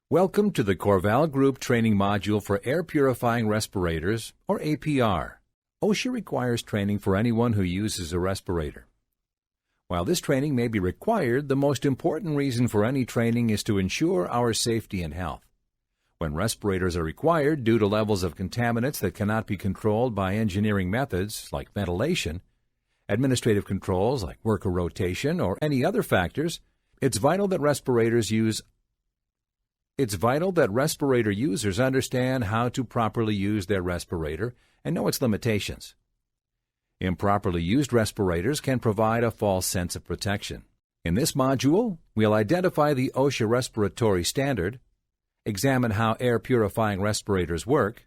Welcome to the Corval Group Training Module for Air Purifying Respirators, or APR. OSHA requires training for anyone who uses a respirator. While this training may be required, the most important reason for any training is to ensure our safety and health. When respirators are required due to levels of contaminants that cannot be controlled by engineering methods like ventilation, administrative controls like worker rotation, or any other factors, it's vital that respirator users understand how to properly use their respirator and know its limitations. Improperly used respirators can provide a false sense of protection. In this module, we'll identify the OSHA respiratory standard, examine how air purifying respirators work,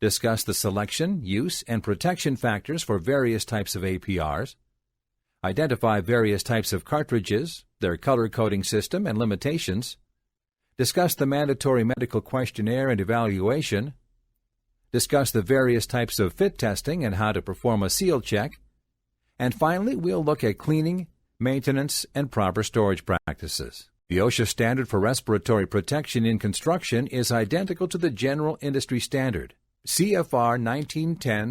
discuss the selection, use, and protection factors for various types of APRs, identify various types of cartridges, their color coding system and limitations, discuss the mandatory medical questionnaire and evaluation, discuss the various types of fit testing and how to perform a seal check, and finally we'll look at cleaning, maintenance, and proper storage practices. The OSHA standard for respiratory protection in construction is identical to the general industry standard. CFR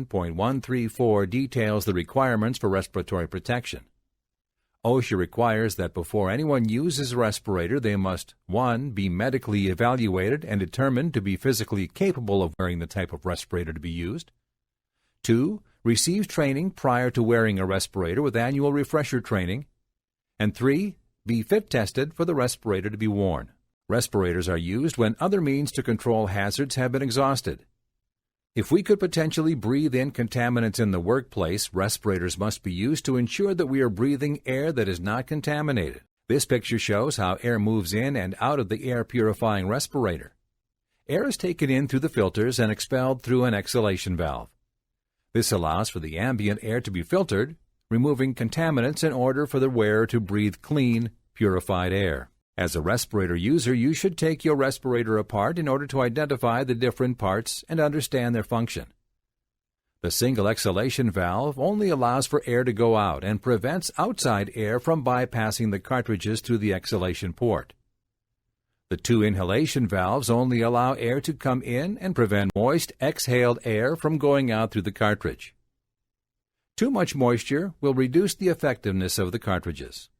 1910.134 details the requirements for respiratory protection. OSHA requires that before anyone uses a respirator, they must 1. Be medically evaluated and determined to be physically capable of wearing the type of respirator to be used. 2. Receive training prior to wearing a respirator with annual refresher training. And 3. Be fit tested for the respirator to be worn. Respirators are used when other means to control hazards have been exhausted. If we could potentially breathe in contaminants in the workplace, respirators must be used to ensure that we are breathing air that is not contaminated. This picture shows how air moves in and out of the air purifying respirator. Air is taken in through the filters and expelled through an exhalation valve. This allows for the ambient air to be filtered, removing contaminants in order for the wearer to breathe clean, purified air. As a respirator user, you should take your respirator apart in order to identify the different parts and understand their function. The single exhalation valve only allows for air to go out and prevents outside air from bypassing the cartridges through the exhalation port. The 2 inhalation valves only allow air to come in and prevent moist, exhaled air from going out through the cartridge. Too much moisture will reduce the effectiveness of the cartridges.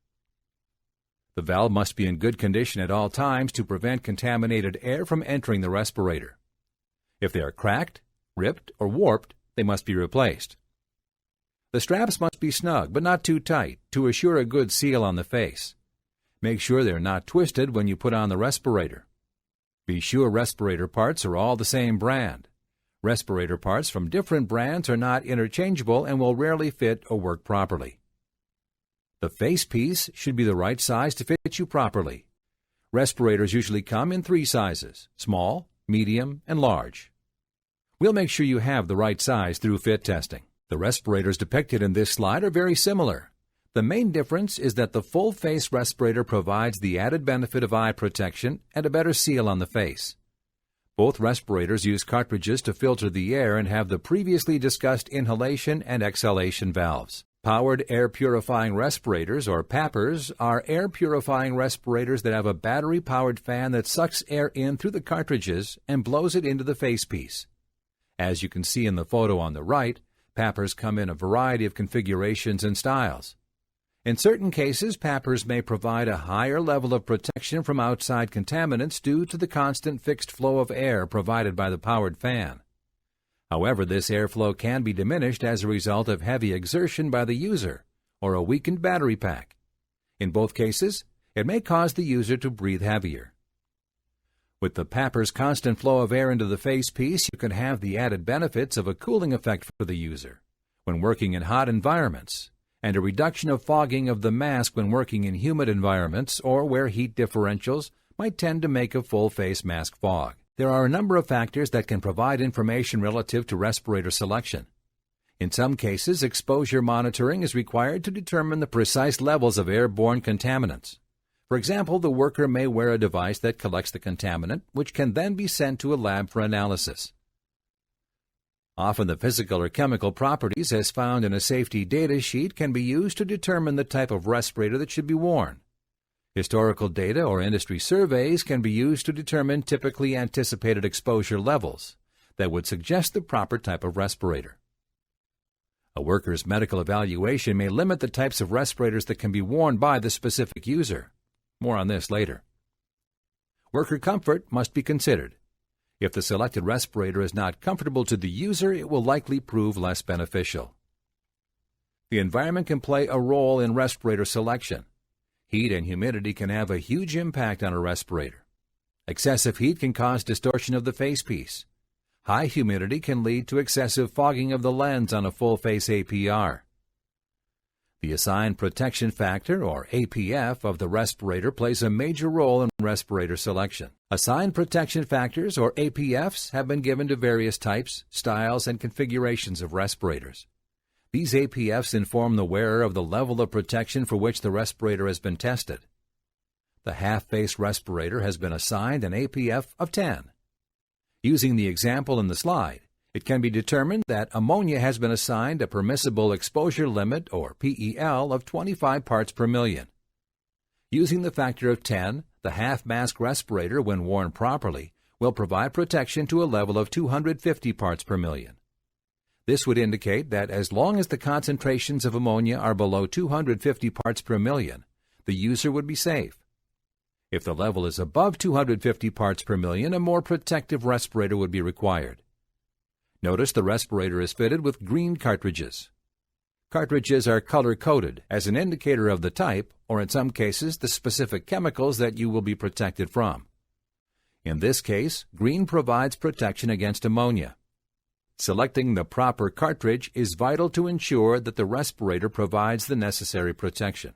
The valve must be in good condition at all times to prevent contaminated air from entering the respirator. If they are cracked, ripped, or warped, they must be replaced. The straps must be snug but not too tight to assure a good seal on the face. Make sure they are not twisted when you put on the respirator. Be sure respirator parts are all the same brand. Respirator parts from different brands are not interchangeable and will rarely fit or work properly. The face piece should be the right size to fit you properly. Respirators usually come in 3 sizes: small, medium, and large. We'll make sure you have the right size through fit testing. The respirators depicted in this slide are very similar. The main difference is that the full-face respirator provides the added benefit of eye protection and a better seal on the face. Both respirators use cartridges to filter the air and have the previously discussed inhalation and exhalation valves. Powered air purifying respirators, or PAPRs, are air purifying respirators that have a battery-powered fan that sucks air in through the cartridges and blows it into the facepiece. As you can see in the photo on the right, PAPRs come in a variety of configurations and styles. In certain cases, PAPRs may provide a higher level of protection from outside contaminants due to the constant fixed flow of air provided by the powered fan. However, this airflow can be diminished as a result of heavy exertion by the user or a weakened battery pack. In both cases, it may cause the user to breathe heavier. With the PAPR's constant flow of air into the facepiece, you can have the added benefits of a cooling effect for the user when working in hot environments, and a reduction of fogging of the mask when working in humid environments or where heat differentials might tend to make a full-face mask fog. There are a number of factors that can provide information relative to respirator selection. In some cases, exposure monitoring is required to determine the precise levels of airborne contaminants. For example, the worker may wear a device that collects the contaminant, which can then be sent to a lab for analysis. Often the physical or chemical properties as found in a safety data sheet can be used to determine the type of respirator that should be worn. Historical data or industry surveys can be used to determine typically anticipated exposure levels that would suggest the proper type of respirator. A worker's medical evaluation may limit the types of respirators that can be worn by the specific user. More on this later. Worker comfort must be considered. If the selected respirator is not comfortable to the user, it will likely prove less beneficial. The environment can play a role in respirator selection. Heat and humidity can have a huge impact on a respirator. Excessive heat can cause distortion of the facepiece. High humidity can lead to excessive fogging of the lens on a full-face APR. The assigned protection factor, or APF, of the respirator plays a major role in respirator selection. Assigned protection factors, or APFs, have been given to various types, styles, and configurations of respirators. These APFs inform the wearer of the level of protection for which the respirator has been tested. The half-face respirator has been assigned an APF of 10. Using the example in the slide, it can be determined that ammonia has been assigned a permissible exposure limit, or PEL, of 25 parts per million. Using the factor of 10, the half-mask respirator, when worn properly, will provide protection to a level of 250 parts per million. This would indicate that as long as the concentrations of ammonia are below 250 parts per million, the user would be safe. If the level is above 250 parts per million, a more protective respirator would be required. Notice the respirator is fitted with green cartridges. Cartridges are color-coded as an indicator of the type, or in some cases, the specific chemicals that you will be protected from. In this case, green provides protection against ammonia. Selecting the proper cartridge is vital to ensure that the respirator provides the necessary protection.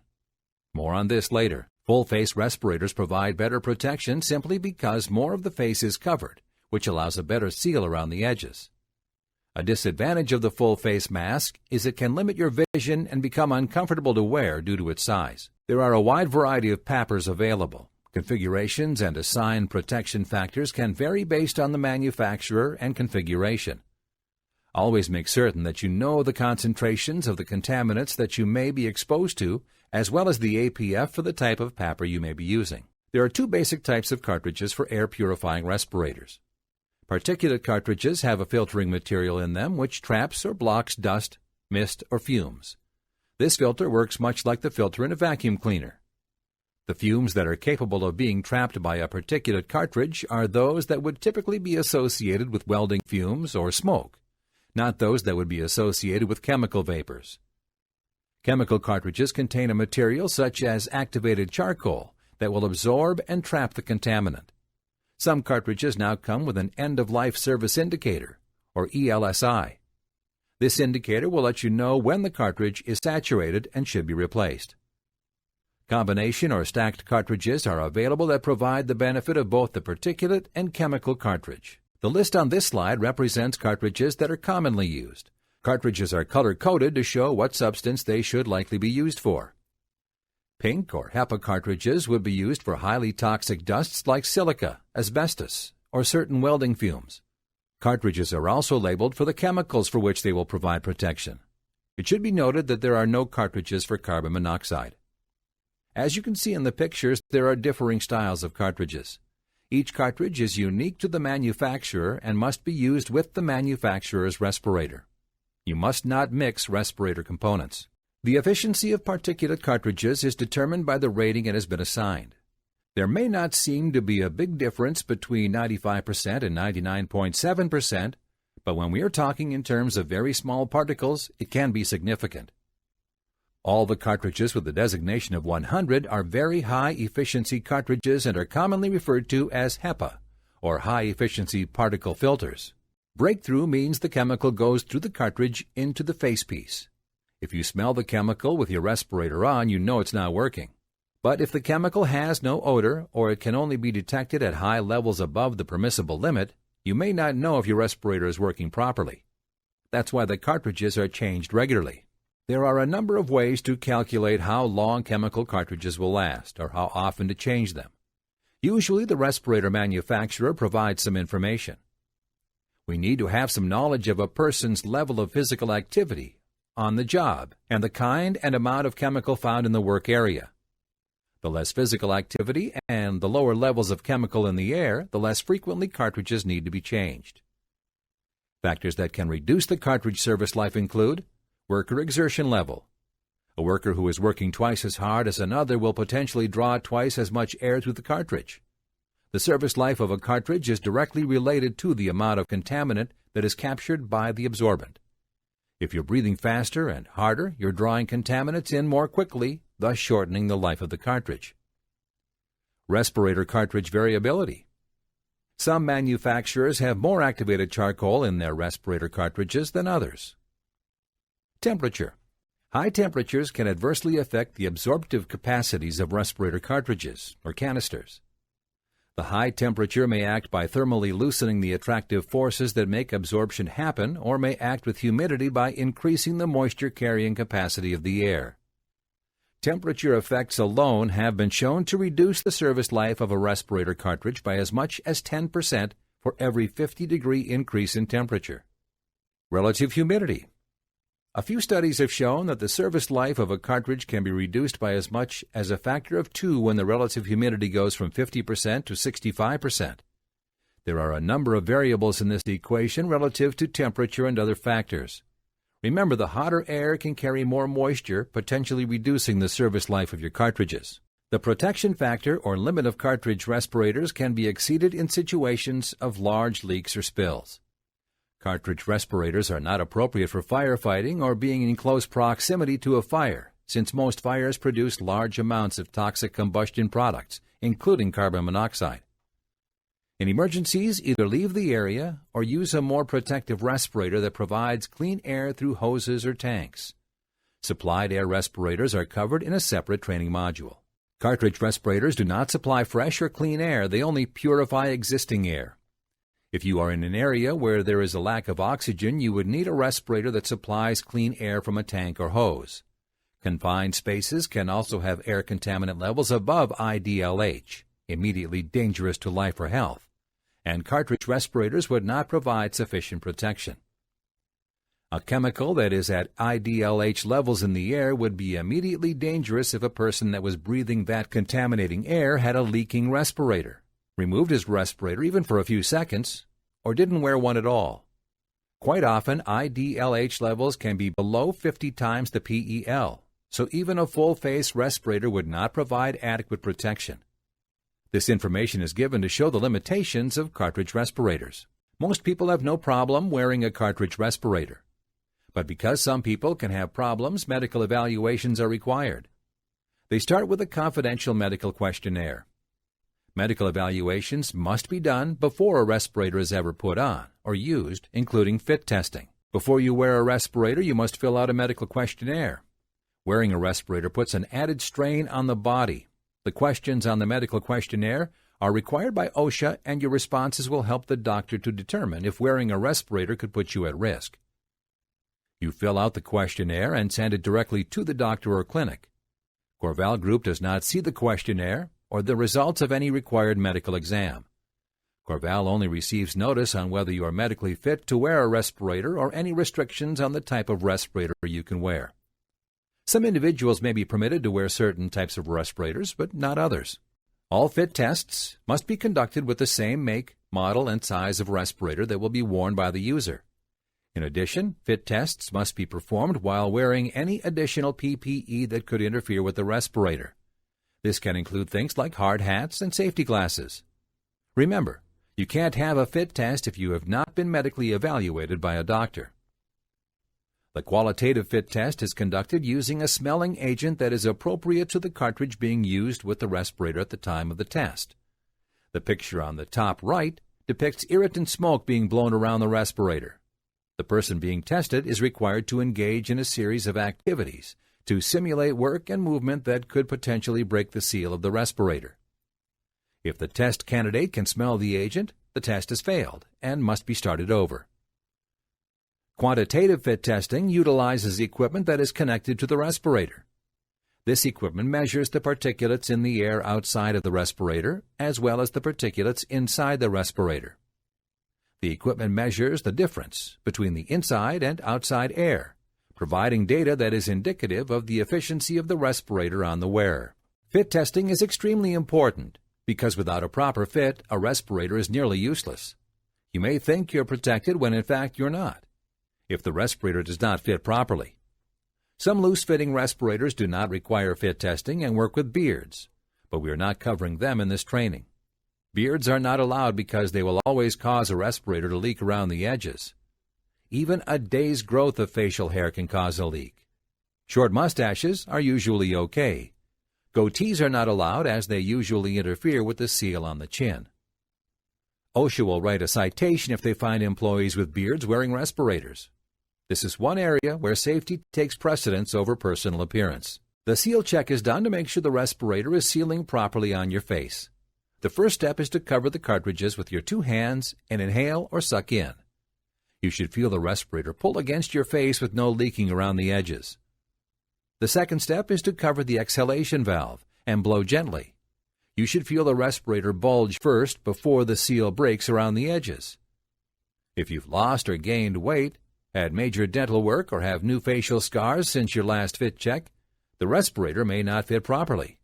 More on this later. Full-face respirators provide better protection simply because more of the face is covered, which allows a better seal around the edges. A disadvantage of the full-face mask is it can limit your vision and become uncomfortable to wear due to its size. There are a wide variety of PAPRs available. Configurations and assigned protection factors can vary based on the manufacturer and configuration. Always make certain that you know the concentrations of the contaminants that you may be exposed to, as well as the APF for the type of PAPR you may be using. There are two basic types of cartridges for air purifying respirators. Particulate cartridges have a filtering material in them which traps or blocks dust, mist, or fumes. This filter works much like the filter in a vacuum cleaner. The fumes that are capable of being trapped by a particulate cartridge are those that would typically be associated with welding fumes or smoke, not those that would be associated with chemical vapors. Chemical cartridges contain a material such as activated charcoal that will absorb and trap the contaminant. Some cartridges now come with an end-of-life service indicator, or ELSI. This indicator will let you know when the cartridge is saturated and should be replaced. Combination or stacked cartridges are available that provide the benefit of both the particulate and chemical cartridge. The list on this slide represents cartridges that are commonly used. Cartridges are color-coded to show what substance they should likely be used for. Pink or HEPA cartridges would be used for highly toxic dusts like silica, asbestos, or certain welding fumes. Cartridges are also labeled for the chemicals for which they will provide protection. It should be noted that there are no cartridges for carbon monoxide. As you can see in the pictures, there are differing styles of cartridges. Each cartridge is unique to the manufacturer and must be used with the manufacturer's respirator. You must not mix respirator components. The efficiency of particulate cartridges is determined by the rating it has been assigned. There may not seem to be a big difference between 95% and 99.7%, but when we are talking in terms of very small particles, it can be significant. All the cartridges with the designation of 100 are very high-efficiency cartridges and are commonly referred to as HEPA, or high-efficiency particle filters. Breakthrough means the chemical goes through the cartridge into the facepiece. If you smell the chemical with your respirator on, you know it's not working. But if the chemical has no odor, or it can only be detected at high levels above the permissible limit, you may not know if your respirator is working properly. That's why the cartridges are changed regularly. There are a number of ways to calculate how long chemical cartridges will last, or how often to change them. Usually the respirator manufacturer provides some information. We need to have some knowledge of a person's level of physical activity on the job and the kind and amount of chemical found in the work area. The less physical activity and the lower levels of chemical in the air, the less frequently cartridges need to be changed. Factors that can reduce the cartridge service life include worker exertion level. A worker who is working twice as hard as another will potentially draw twice as much air through the cartridge. The service life of a cartridge is directly related to the amount of contaminant that is captured by the absorbent. If you're breathing faster and harder, you're drawing contaminants in more quickly, thus shortening the life of the cartridge. Respirator cartridge variability. Some manufacturers have more activated charcoal in their respirator cartridges than others. Temperature. High temperatures can adversely affect the absorptive capacities of respirator cartridges, or canisters. The high temperature may act by thermally loosening the attractive forces that make absorption happen, or may act with humidity by increasing the moisture-carrying capacity of the air. Temperature effects alone have been shown to reduce the service life of a respirator cartridge by as much as 10% for every 50-degree increase in temperature. Relative humidity. A few studies have shown that the service life of a cartridge can be reduced by as much as a factor of 2 when the relative humidity goes from 50% to 65%. There are a number of variables in this equation relative to temperature and other factors. Remember, the hotter air can carry more moisture, potentially reducing the service life of your cartridges. The protection factor or limit of cartridge respirators can be exceeded in situations of large leaks or spills. Cartridge respirators are not appropriate for firefighting or being in close proximity to a fire, since most fires produce large amounts of toxic combustion products, including carbon monoxide. In emergencies, either leave the area or use a more protective respirator that provides clean air through hoses or tanks. Supplied air respirators are covered in a separate training module. Cartridge respirators do not supply fresh or clean air, they only purify existing air. If you are in an area where there is a lack of oxygen, you would need a respirator that supplies clean air from a tank or hose. Confined spaces can also have air contaminant levels above IDLH, immediately dangerous to life or health, and cartridge respirators would not provide sufficient protection. A chemical that is at IDLH levels in the air would be immediately dangerous if a person that was breathing that contaminating air had a leaking respirator, removed his respirator even for a few seconds, or didn't wear one at all. Quite often, IDLH levels can be below 50 times the PEL, so even a full-face respirator would not provide adequate protection. This information is given to show the limitations of cartridge respirators. Most people have no problem wearing a cartridge respirator. But because some people can have problems, medical evaluations are required. They start with a confidential medical questionnaire. Medical evaluations must be done before a respirator is ever put on or used, including fit testing. Before you wear a respirator, you must fill out a medical questionnaire. Wearing a respirator puts an added strain on the body. The questions on the medical questionnaire are required by OSHA, and your responses will help the doctor to determine if wearing a respirator could put you at risk. You fill out the questionnaire and send it directly to the doctor or clinic. Corval Group does not see the questionnaire or the results of any required medical exam. Corval only receives notice on whether you are medically fit to wear a respirator or any restrictions on the type of respirator you can wear. Some individuals may be permitted to wear certain types of respirators, but not others. All fit tests must be conducted with the same make, model, and size of respirator that will be worn by the user. In addition, fit tests must be performed while wearing any additional PPE that could interfere with the respirator. This can include things like hard hats and safety glasses. Remember, you can't have a fit test if you have not been medically evaluated by a doctor. The qualitative fit test is conducted using a smelling agent that is appropriate to the cartridge being used with the respirator at the time of the test. The picture on the top right depicts irritant smoke being blown around the respirator. The person being tested is required to engage in a series of activities to simulate work and movement that could potentially break the seal of the respirator. If the test candidate can smell the agent, the test has failed and must be started over. Quantitative fit testing utilizes equipment that is connected to the respirator. This equipment measures the particulates in the air outside of the respirator, as well as the particulates inside the respirator. The equipment measures the difference between the inside and outside air, providing data that is indicative of the efficiency of the respirator on the wearer. Fit testing is extremely important because without a proper fit, a respirator is nearly useless. You may think you're protected when in fact you're not, if the respirator does not fit properly. Some loose-fitting respirators do not require fit testing and work with beards, but we are not covering them in this training. Beards are not allowed because they will always cause a respirator to leak around the edges. Even a day's growth of facial hair can cause a leak. Short mustaches are usually okay. Goatees are not allowed as they usually interfere with the seal on the chin. OSHA will write a citation if they find employees with beards wearing respirators. This is one area where safety takes precedence over personal appearance. The seal check is done to make sure the respirator is sealing properly on your face. The first step is to cover the cartridges with your 2 hands and inhale or suck in. You should feel the respirator pull against your face with no leaking around the edges. The second step is to cover the exhalation valve and blow gently. You should feel the respirator bulge first before the seal breaks around the edges. If you've lost or gained weight, had major dental work, or have new facial scars since your last fit check, the respirator may not fit properly.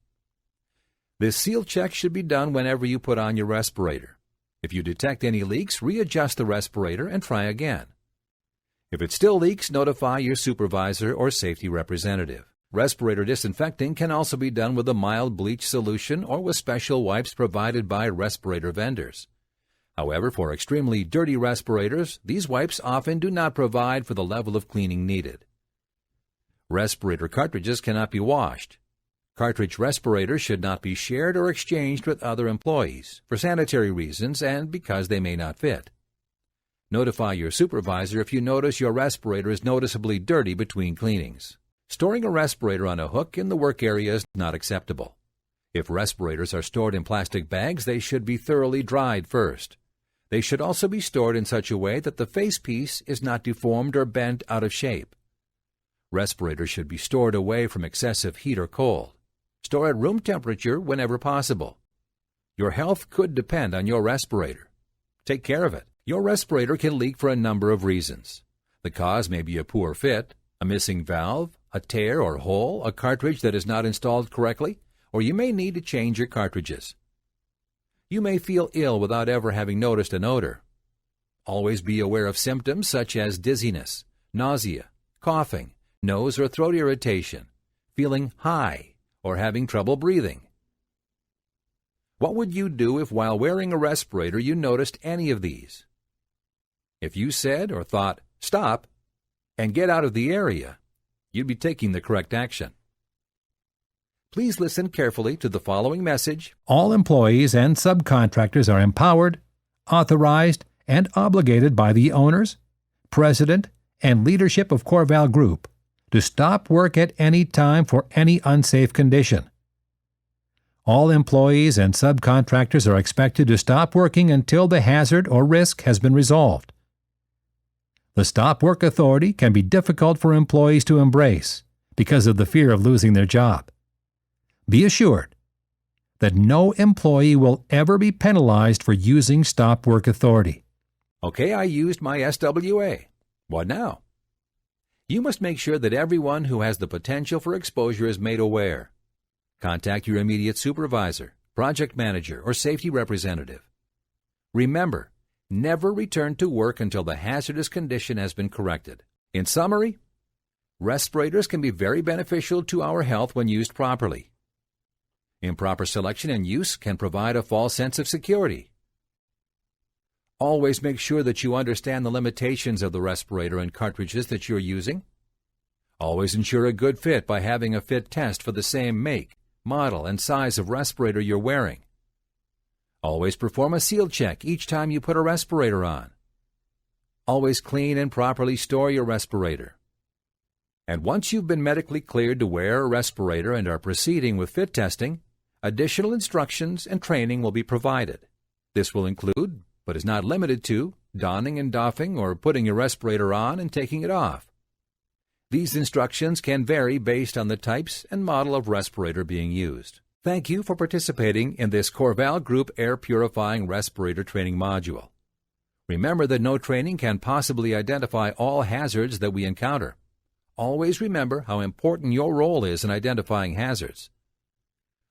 This seal check should be done whenever you put on your respirator. If you detect any leaks, readjust the respirator and try again. If it still leaks, notify your supervisor or safety representative. Respirator disinfecting can also be done with a mild bleach solution or with special wipes provided by respirator vendors. However, for extremely dirty respirators, these wipes often do not provide for the level of cleaning needed. Respirator cartridges cannot be washed. Cartridge respirators should not be shared or exchanged with other employees for sanitary reasons and because they may not fit. Notify your supervisor if you notice your respirator is noticeably dirty between cleanings. Storing a respirator on a hook in the work area is not acceptable. If respirators are stored in plastic bags, they should be thoroughly dried first. They should also be stored in such a way that the facepiece is not deformed or bent out of shape. Respirators should be stored away from excessive heat or cold. Store at room temperature whenever possible. Your health could depend on your respirator. Take care of it. Your respirator can leak for a number of reasons. The cause may be a poor fit, a missing valve, a tear or hole, a cartridge that is not installed correctly, or you may need to change your cartridges. You may feel ill without ever having noticed an odor. Always be aware of symptoms such as dizziness, nausea, coughing, nose or throat irritation, feeling high, or having trouble breathing. What would you do if while wearing a respirator you noticed any of these? If you said or thought, "Stop," and "Get out of the area," you'd be taking the correct action. Please listen carefully to the following message. All employees and subcontractors are empowered, authorized, and obligated by the owners, president, and leadership of Corval Group to stop work at any time for any unsafe condition. All employees and subcontractors are expected to stop working until the hazard or risk has been resolved. The stop work authority can be difficult for employees to embrace because of the fear of losing their job. Be assured that no employee will ever be penalized for using stop work authority. Okay, I used my SWA. What now? You must make sure that everyone who has the potential for exposure is made aware. Contact your immediate supervisor, project manager, or safety representative. Remember, never return to work until the hazardous condition has been corrected. In summary, respirators can be very beneficial to our health when used properly. Improper selection and use can provide a false sense of security. Always make sure that you understand the limitations of the respirator and cartridges that you're using. Always ensure a good fit by having a fit test for the same make, model, and size of respirator you're wearing. Always perform a seal check each time you put a respirator on. Always clean and properly store your respirator. And once you've been medically cleared to wear a respirator and are proceeding with fit testing, additional instructions and training will be provided. This will include, but is not limited to, donning and doffing or putting your respirator on and taking it off. These instructions can vary based on the types and model of respirator being used. Thank you for participating in this Corval Group Air Purifying Respirator Training Module. Remember that no training can possibly identify all hazards that we encounter. Always remember how important your role is in identifying hazards.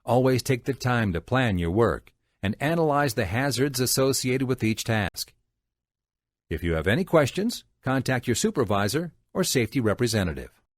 Always take the time to plan your work and analyze the hazards associated with each task. If you have any questions, contact your supervisor or safety representative.